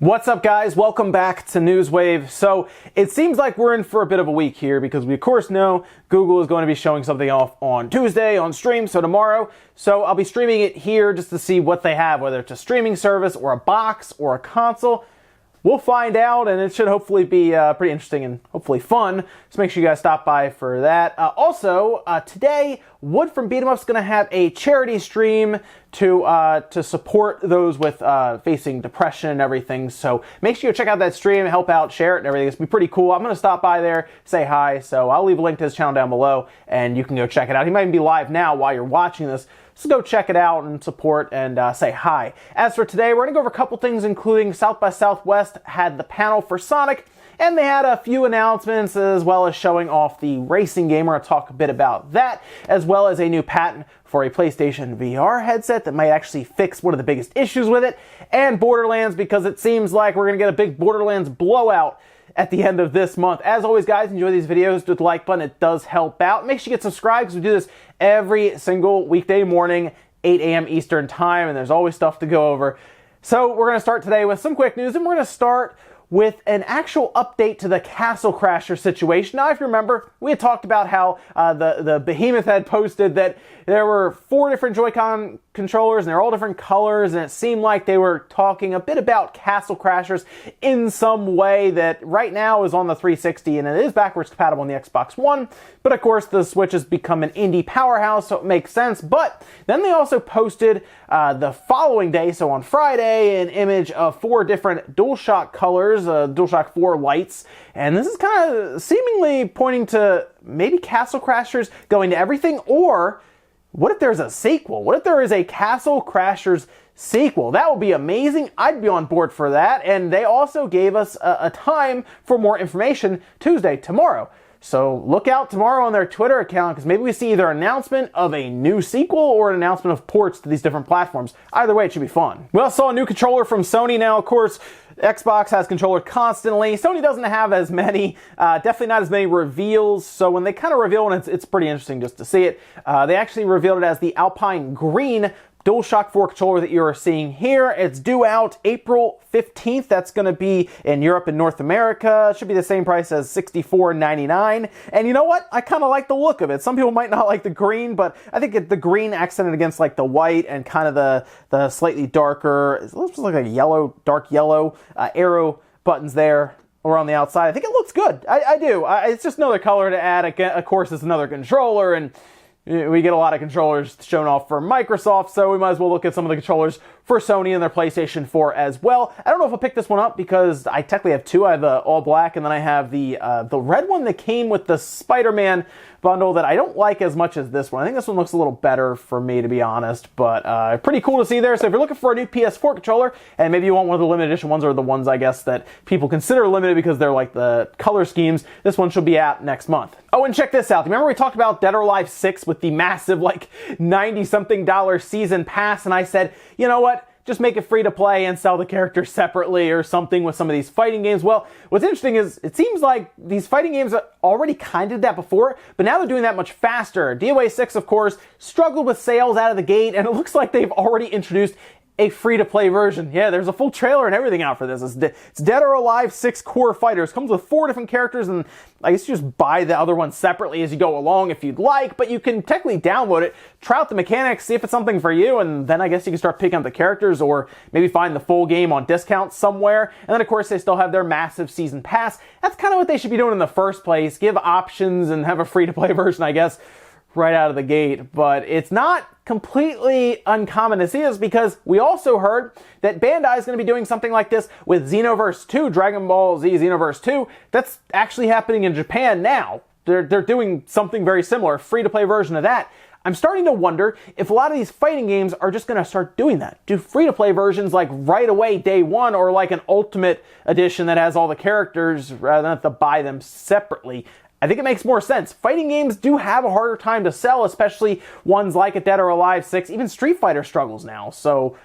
What's up, guys? Welcome back to Newswave. So it seems like we're in for a bit of a week here because we of course know Google is going to be showing something off on Tuesday on stream, so tomorrow. So I'll be streaming it here just to see what they have, whether it's a streaming service or a box or a console. We'll find out, and it should hopefully be pretty interesting and hopefully fun. So make sure you guys stop by for that. Also, today, Wood from Beat 'em Up is going to have a charity stream to support those with facing depression and everything. So make sure you check out that stream, help out, share it, and everything. It's going to be pretty cool. I'm going to stop by there, say hi. So I'll leave a link to his channel down below, and you can go check it out. He might even be live now while you're watching this. So go check it out and support and say hi. As for today, we're going to go over a couple things, including South by Southwest had the panel for Sonic, and they had a few announcements as well as showing off the racing game. We're going to talk a bit about that, as well as a new patent for a PlayStation VR headset that might actually fix one of the biggest issues with it, and Borderlands, because it seems like we're going to get a big Borderlands blowout at the end of this month. As always, guys, enjoy these videos. Do the like button. It does help out. Make sure you get subscribed because we do this every single weekday morning, 8 a.m. Eastern time, and there's always stuff to go over. So we're going to start today with some quick news, and we're going to start with an actual update to the Castle Crasher situation. Now, if you remember, we had talked about how the Behemoth had posted that there were 4 different Joy-Con controllers, and they're all different colors, and it seemed like they were talking a bit about Castle Crashers in some way that right now is on the 360, and it is backwards compatible on the Xbox One, but of course the Switch has become an indie powerhouse, so it makes sense. But then they also posted the following day, so on Friday, an image of 4 different DualShock colors, DualShock 4 lights, and this is kind of seemingly pointing to maybe Castle Crashers going to everything, or what if there's a sequel? What if there is a Castle Crashers sequel? That would be amazing. I'd be on board for that. And they also gave us a time for more information, Tuesday, tomorrow. So look out tomorrow on their Twitter account, because maybe we see either an announcement of a new sequel or an announcement of ports to these different platforms. Either way, it should be fun. We also saw a new controller from Sony. Now, of course, Xbox has controller constantly. Sony doesn't have as many, definitely not as many reveals. So when they kind of reveal it, it's pretty interesting just to see it. They actually revealed it as the Alpine Green DualShock 4 controller that you're seeing here. It's due out April 15th. That's going to be in Europe and North America. It should be the same price as $64.99. And you know what? I kind of like the look of it. Some people might not like the green, but I think the green accented against like the white and kind of the slightly darker, it looks like a yellow, dark yellow arrow buttons there or on the outside. I think it looks good. I do. It's just another color to add. Of course, it's another controller, and we get a lot of controllers shown off for Microsoft, so we might as well look at some of the controllers for Sony and their PlayStation 4 as well. I don't know if I'll pick this one up because I technically have 2. I have the all black, and then I have the red one that came with the Spider-Man bundle that I don't like as much as this one. I think this one looks a little better for me, to be honest, but pretty cool to see there. So if you're looking for a new PS4 controller, and maybe you want one of the limited edition ones, or the ones, I guess, that people consider limited because they're like the color schemes, this one should be out next month. Oh, and check this out. Remember we talked about Dead or Alive 6 with the massive, like, $90-something season pass, and I said, you know what? Just make it free to play and sell the characters separately or something with some of these fighting games. Well, what's interesting is it seems like these fighting games already kind of did that before, but now they're doing that much faster. DOA 6, of course, struggled with sales out of the gate, and it looks like they've already introduced a free-to-play version. Yeah, there's a full trailer and everything out for this. It's Dead or Alive 6 Core Fighters. Comes with 4 different characters, and I guess you just buy the other one separately as you go along if you'd like, but you can technically download it, try out the mechanics, see if it's something for you, and then I guess you can start picking up the characters or maybe find the full game on discount somewhere. And then, of course, they still have their massive season pass. That's kind of what they should be doing in the first place. Give options and have a free-to-play version, I guess, right out of the gate. But it's not completely uncommon to see this, because we also heard that Bandai is going to be doing something like this with Xenoverse 2, Dragon Ball Z Xenoverse 2. That's actually happening in Japan now. They're doing something very similar, a free-to-play version of that. I'm starting to wonder if a lot of these fighting games are just going to start doing that. Do free-to-play versions like right away, day one, or like an Ultimate Edition that has all the characters rather than have to buy them separately. I think it makes more sense. Fighting games do have a harder time to sell, especially ones like a Dead or Alive 6. Even Street Fighter struggles now, so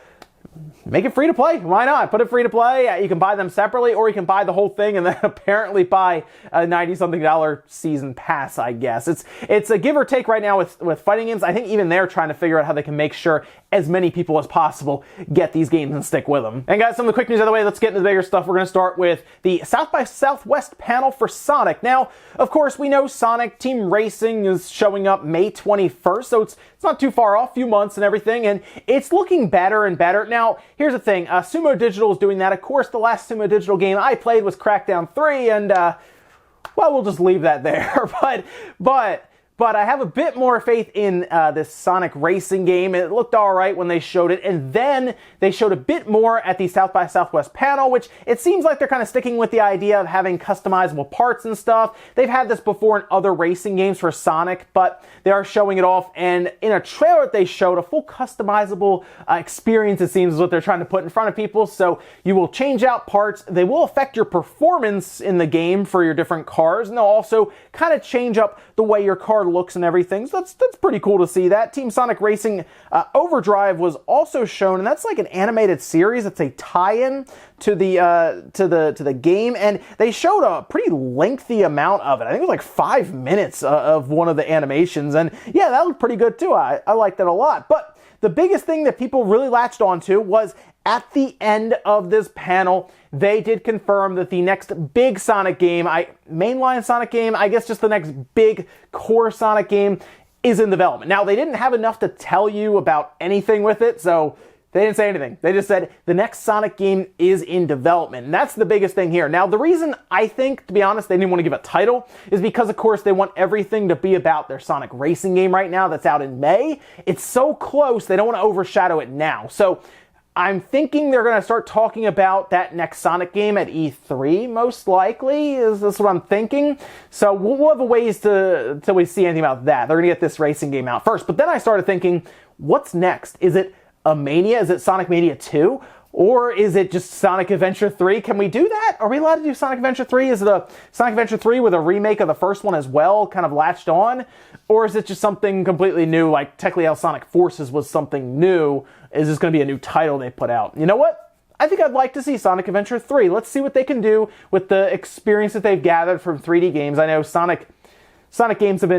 make it free to play. Why not? Put it free to play. You can buy them separately, or you can buy the whole thing and then apparently buy a $90-something season pass, I guess. It's a give or take right now with fighting games. I think even they're trying to figure out how they can make sure as many people as possible get these games and stick with them. And guys, some of the quick news out of the way, let's get into the bigger stuff. We're going to start with the South by Southwest panel for Sonic. Now, of course, we know Sonic Team Racing is showing up May 21st, so it's not too far off, few months and everything, and it's looking better and better. Now, here's the thing, Sumo Digital is doing that. Of course, the last Sumo Digital game I played was Crackdown 3, and, well, we'll just leave that there. But I have a bit more faith in this Sonic Racing game. It looked alright when they showed it, and then they showed a bit more at the South by Southwest panel, which it seems like they're kind of sticking with the idea of having customizable parts and stuff. They've had this before in other racing games for Sonic, but they are showing it off, and in a trailer they showed a full customizable experience, it seems, is what they're trying to put in front of people. So you will change out parts, they will affect your performance in the game for your different cars, and they'll also kind of change up the way your car looks and everything. So that's pretty cool to see that. Team Sonic Racing Overdrive was also shown, and that's like an animated series. It's a tie-in to the game, and they showed a pretty lengthy amount of it. I think it was like 5 minutes of one of the animations, and yeah, that looked pretty good too. I liked it a lot. But the biggest thing that people really latched onto was at the end of this panel, they did confirm that the next big Sonic game, mainline Sonic game, I guess just the next big core Sonic game, is in development. Now, they didn't have enough to tell you about anything with it, so they didn't say anything. They just said the next Sonic game is in development, and that's the biggest thing here. Now, the reason I think, to be honest, they didn't want to give a title is because, of course, they want everything to be about their Sonic Racing game right now that's out in May. It's so close, they don't want to overshadow it now. So I'm thinking they're going to start talking about that next Sonic game at E3, most likely, is this what I'm thinking. So we'll have a ways till we see anything about that. They're going to get this racing game out first. But then I started thinking, what's next? Is it a Mania? Is it Sonic Mania 2? Or is it just Sonic Adventure 3? Can we do that? Are we allowed to do Sonic Adventure 3? Is it a Sonic Adventure 3 with a remake of the first one as well, kind of latched on? Or is it just something completely new, like technically how Sonic Forces was something new? Is this going to be a new title they put out? You know what? I think I'd like to see Sonic Adventure 3. Let's see what they can do with the experience that they've gathered from 3D games. I know Sonic games they've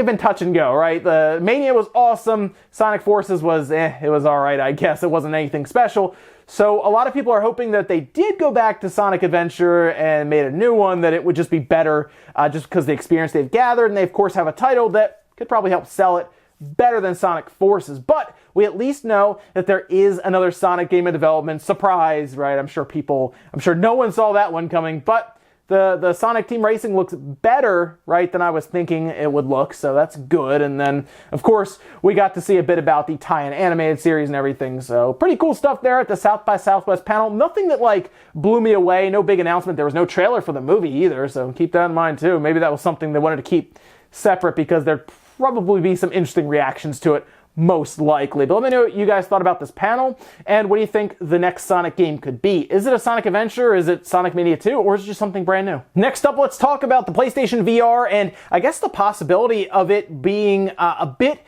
been touch and go, right? The Mania was awesome. Sonic Forces was, it was alright, I guess. It wasn't anything special. So a lot of people are hoping that they did go back to Sonic Adventure and made a new one, that it would just be better just because the experience they've gathered, and they of course have a title that could probably help sell it better than Sonic Forces. But we at least know that there is another Sonic game in development. Surprise, right? I'm sure no one saw that one coming, but the Sonic Team Racing looks better, right, than I was thinking it would look, so that's good. And then, of course, we got to see a bit about the tie-in animated series and everything, so pretty cool stuff there at the South by Southwest panel. Nothing that, like, blew me away, no big announcement. There was no trailer for the movie either, so keep that in mind, too. Maybe that was something they wanted to keep separate because there'd probably be some interesting reactions to it, most likely. But let me know what you guys thought about this panel, and what do you think the next Sonic game could be? Is it a Sonic Adventure? Is it Sonic Mania 2? Or is it just something brand new? Next up, let's talk about the PlayStation VR, and I guess the possibility of it being a bit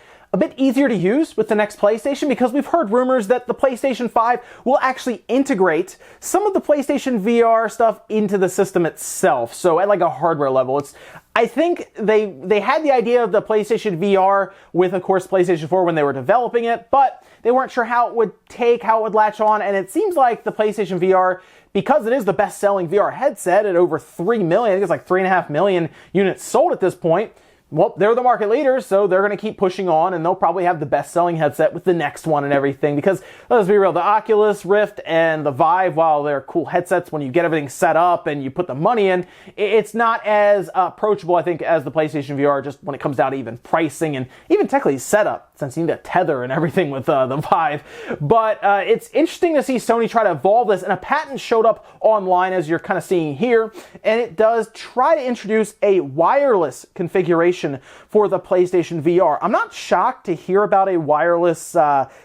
easier to use with the next PlayStation, because we've heard rumors that the PlayStation 5 will actually integrate some of the PlayStation VR stuff into the system itself. So at like a hardware level, I think they had the idea of the PlayStation VR with, of course, PlayStation 4 when they were developing it, but they weren't sure how it would latch on, and it seems like the PlayStation VR, because it is the best-selling VR headset at over 3 million, I think it's like 3.5 million units sold at this point, well, they're the market leaders, so they're going to keep pushing on, and they'll probably have the best-selling headset with the next one and everything, because, let's be real, the Oculus Rift and the Vive, while they're cool headsets when you get everything set up and you put the money in, it's not as approachable, I think, as the PlayStation VR, just when it comes down to even pricing and even technically setup, since you need a tether and everything with the Vive. But it's interesting to see Sony try to evolve this, and a patent showed up online, as you're kind of seeing here, and it does try to introduce a wireless configuration for the PlayStation VR. I'm not shocked to hear about a wireless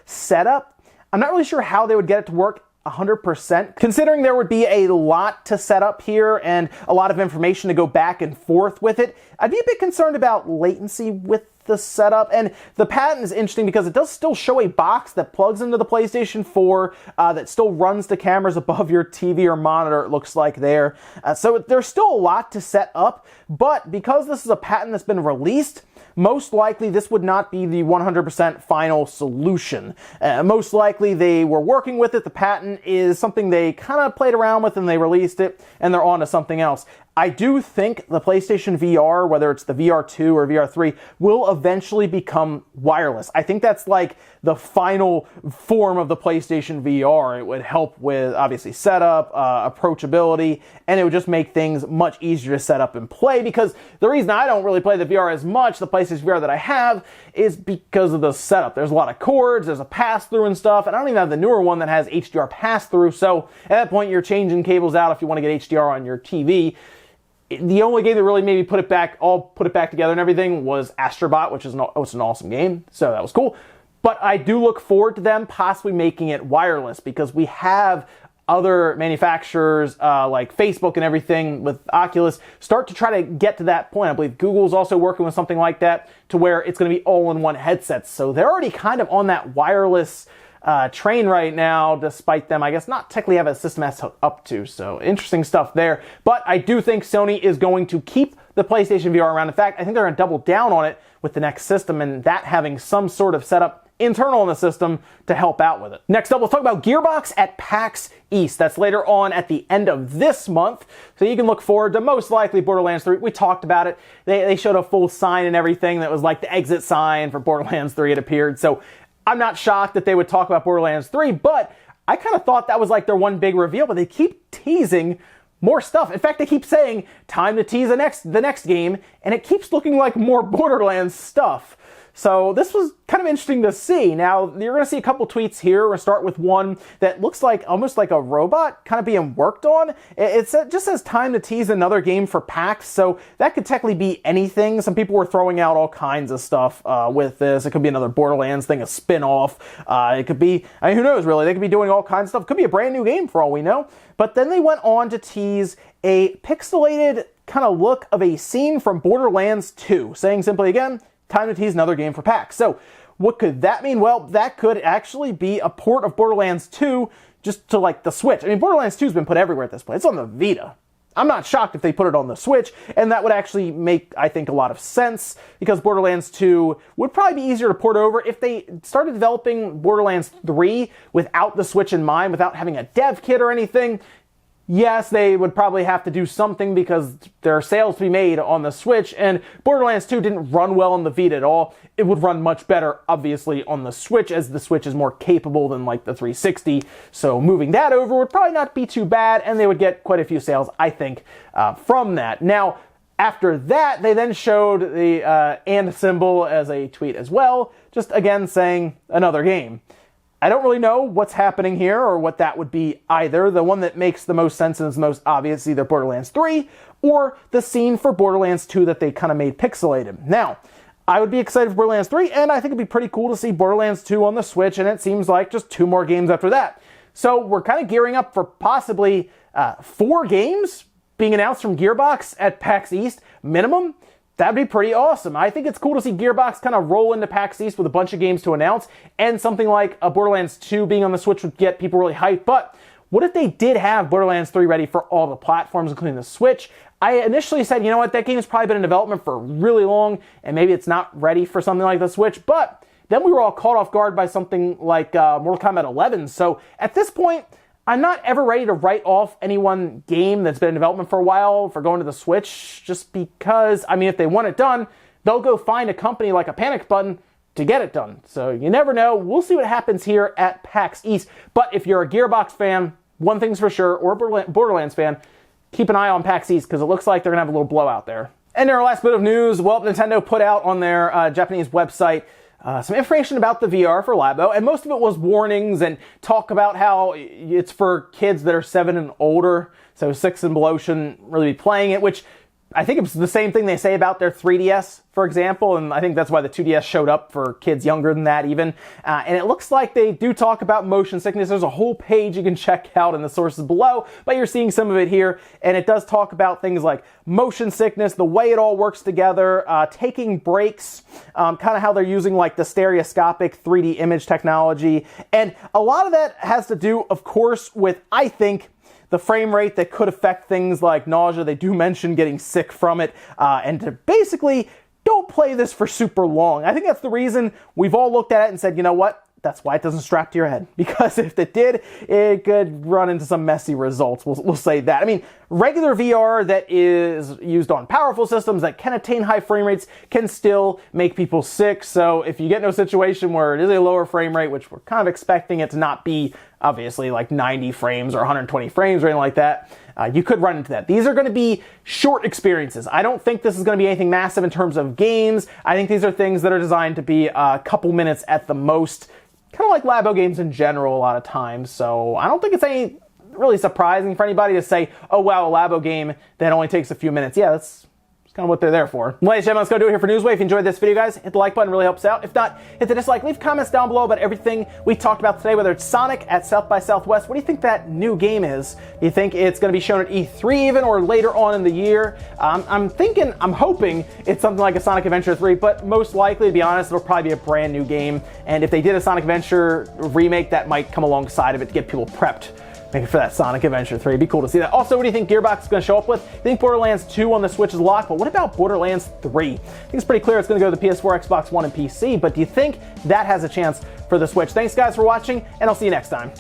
setup. I'm not really sure how they would get it to work 100%, considering there would be a lot to set up here and a lot of information to go back and forth with it. I'd be a bit concerned about latency with the setup. And the patent is interesting because it does still show a box that plugs into the PlayStation 4 that still runs the cameras above your TV or monitor, it looks like there. So there's still a lot to set up, but because this is a patent that's been released, most likely this would not be the 100% final solution. Most likely they were working with it. The patent is something they kind of played around with and they released it and they're on to something else. I do think the PlayStation VR, whether it's the VR2 or VR3, will eventually become wireless. I think that's like the final form of the PlayStation VR. It would help with, obviously, setup, approachability, and it would just make things much easier to set up and play, because the reason I don't really play the VR as much, the PlayStation VR that I have, is because of the setup. There's a lot of cords, there's a pass-through and stuff, and I don't even have the newer one that has HDR pass-through, so at that point you're changing cables out if you want to get HDR on your TV. The only game that really made me put it back together and everything was Astrobot, which is an awesome game, so that was cool. But I do look forward to them possibly making it wireless, because we have other manufacturers like Facebook and everything with Oculus start to try to get to that point. I believe Google's also working with something like that to where it's going to be all-in-one headsets. So they're already kind of on that wireless train right now, despite them, I guess, not technically have a system S up to. So interesting stuff there. But I do think Sony is going to keep the PlayStation VR around. In fact, I think they're going to double down on it with the next system, and that having some sort of setup internal in the system to help out with it. Next up, let's talk about Gearbox at PAX East. That's later on at the end of this month, so you can look forward to most likely Borderlands 3. We talked about it. They showed a full sign and everything that was like the exit sign for Borderlands 3. It appeared, so I'm not shocked that they would talk about Borderlands 3, but I kind of thought that was like their one big reveal, but they keep teasing more stuff. In fact, they keep saying, time to tease the next game, and it keeps looking like more Borderlands stuff. So this was kind of interesting to see. Now, you're going to see a couple tweets here. We're going to start with one that looks like almost like a robot kind of being worked on. It just says time to tease another game for PAX, so that could technically be anything. Some people were throwing out all kinds of stuff with this. It could be another Borderlands thing, a spin-off. It could be, I mean, who knows really? They could be doing all kinds of stuff. It could be a brand new game for all we know. But then they went on to tease a pixelated kind of look of a scene from Borderlands 2, saying simply again, time to tease another game for PAX. So what could that mean? Well, that could actually be a port of Borderlands 2 just to like the Switch. I mean, Borderlands 2 has been put everywhere at this point. It's on the Vita. I'm not shocked if they put it on the Switch, and that would actually make, I think, a lot of sense, because Borderlands 2 would probably be easier to port over if they started developing Borderlands 3 without the Switch in mind, without having a dev kit or anything. Yes, they would probably have to do something because there are sales to be made on the Switch, and Borderlands 2 didn't run well on the Vita at all. It would run much better, obviously, on the Switch, as the Switch is more capable than, like, the 360, so moving that over would probably not be too bad, and they would get quite a few sales, I think, from that. Now, after that, they then showed the and symbol as a tweet as well, just, again, saying another game. I don't really know what's happening here or what that would be either. The one that makes the most sense and is most obvious is either Borderlands 3 or the scene for Borderlands 2 that they kind of made pixelated. Now, I would be excited for Borderlands 3, and I think it'd be pretty cool to see Borderlands 2 on the Switch, and it seems like just 2 more games after that. So we're kind of gearing up for possibly 4 games being announced from Gearbox at PAX East minimum. That'd be pretty awesome. I think it's cool to see Gearbox kind of roll into PAX East with a bunch of games to announce, and something like a Borderlands 2 being on the Switch would get people really hyped. But what if they did have Borderlands 3 ready for all the platforms, including the Switch? I initially said, you know what, that game's probably been in development for really long, and maybe it's not ready for something like the Switch, but then we were all caught off guard by something like Mortal Kombat 11. So at this point, I'm not ever ready to write off any one game that's been in development for a while for going to the Switch, just because, I mean, if they want it done, they'll go find a company like a Panic Button to get it done. So you never know. We'll see what happens here at PAX East. But if you're a Gearbox fan, one thing's for sure, or a Borderlands fan, keep an eye on PAX East, because it looks like they're going to have a little blowout there. And our last bit of news, well, Nintendo put out on their Japanese website some information about the VR for Labo, and most of it was warnings and talk about how it's for kids that are 7 and older, so 6 and below shouldn't really be playing it, which I think it's the same thing they say about their 3DS, for example, and I think that's why the 2DS showed up for kids younger than that even. And it looks like they do talk about motion sickness. There's a whole page you can check out in the sources below, but you're seeing some of it here, and it does talk about things like motion sickness, the way it all works together, taking breaks, kind of how they're using like the stereoscopic 3D image technology, and a lot of that has to do, of course, with, I think, the frame rate that could affect things like nausea. They do mention getting sick from it, and to basically don't play this for super long. I think that's the reason we've all looked at it and said, you know what? That's why it doesn't strap to your head. Because if it did, it could run into some messy results. We'll say that. I mean, regular VR that is used on powerful systems that can attain high frame rates can still make people sick. So if you get into a situation where it is a lower frame rate, which we're kind of expecting it to not be, obviously, like 90 frames or 120 frames or anything like that, you could run into that. These are going to be short experiences. I don't think this is going to be anything massive in terms of games. I think these are things that are designed to be a couple minutes at the most, kind of like Labo games in general a lot of times. So I don't think it's any really surprising for anybody to say, oh wow, a Labo game that only takes a few minutes. Yeah, that's kind of what they're there for. Ladies and gentlemen, let's go do it here for Newswave. If you enjoyed this video, guys, hit the like button, really helps out. If not, hit the dislike. Leave comments down below about everything we talked about today, whether it's Sonic at South by Southwest. What do you think that new game is? Do you think it's going to be shown at E3 even, or later on in the year? I'm hoping it's something like a Sonic Adventure 3, but most likely, to be honest, it'll probably be a brand new game. And if they did a Sonic Adventure remake, that might come alongside of it to get people prepped maybe for that Sonic Adventure 3. It'd be cool to see that. Also, what do you think Gearbox is going to show up with? I think Borderlands 2 on the Switch is locked, but what about Borderlands 3? I think it's pretty clear it's going to go to the PS4, Xbox One, and PC, but do you think that has a chance for the Switch? Thanks, guys, for watching, and I'll see you next time.